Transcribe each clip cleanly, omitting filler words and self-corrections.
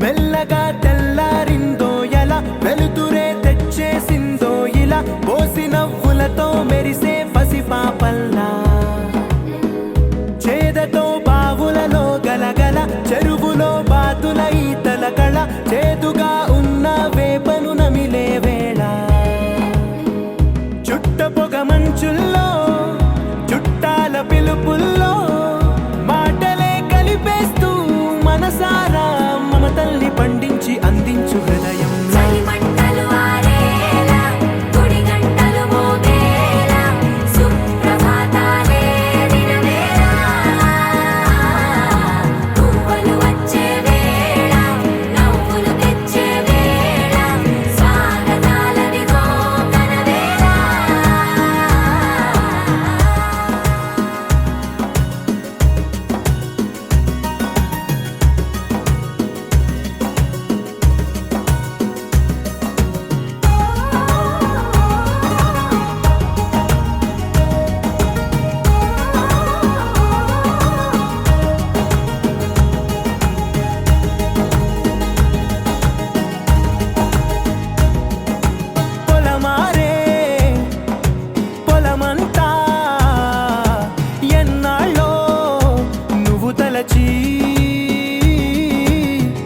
మెల్లగా తెల్లారిందో ఎలా వెలుతురే తెచ్చేసిందో ఇలా పోసి నవ్వులతో మెరిసే పసిపాపల్లా చేదతో బావులలో గలగల చెరువులో బాతుల ఈతల కళ చేదుగా ఉన్న వేపను నమిలే వేళ చుట్ట పొగ మంచుల్లో చుట్టాల పిలుపుల్లో మాటలే కలిపేస్తూ మనసారా మమతల్ని పండించి అందించు హృదయం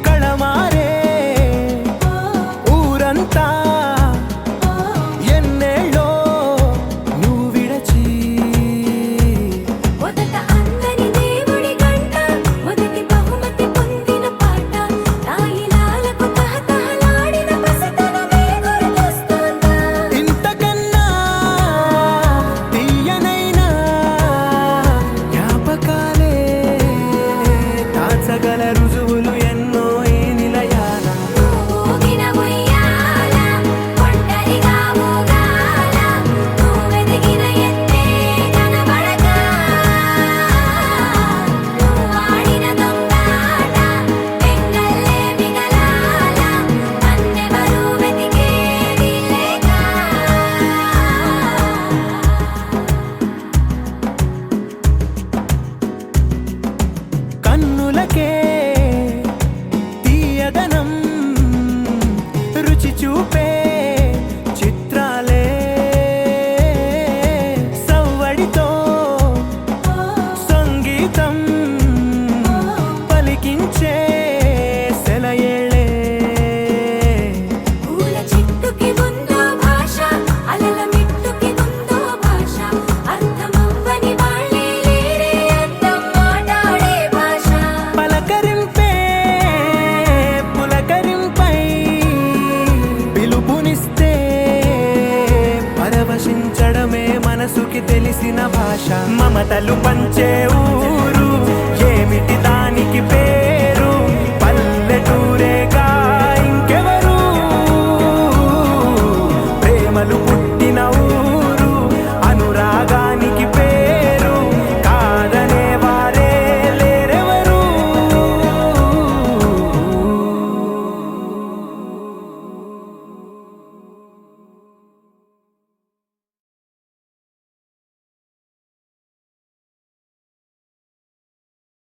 కళమారే ఊరంతా ఎన్నేళ్ళో నువ్వు విడచి మొదట అందరి దేవుడి గంట మొదటి బహుమతి పొందిన పాట తాయిలాలకు తహతహలాడిన పసితనమే గుర్తొస్తుందా ఇంతకన్నా తీయనైనా జ్ఞాపకాలే దాచగల రుజువులు ఎన్నో ఈ నిలయాల ఊగిన ఉయ్యాల ఒంటరిగా ఊగాల నువ్వెదిగిన ఎత్తే కనబడక నువ్వాడిన దొంగాట పెంగల్లే మిగలాల నన్నెవరూ వెతికేది లేక కన్నులకే తీయదనం రుచి చూపే చిత్రాలే సవ్వడితో సంగీతం పలికించే సెలయేళే పూల చెట్టుకి ఉందో భాష అలల మిట్టుకి ఉందో భాష అర్థమవ్వని వాళ్ళే లేరే అర్థం మాట్లాడే భాష పలకరింపే పులకరింపై పిలుపునిస్తే పరవశించడమే మనసుకి తెలిసిన భాష మమతలు పంచే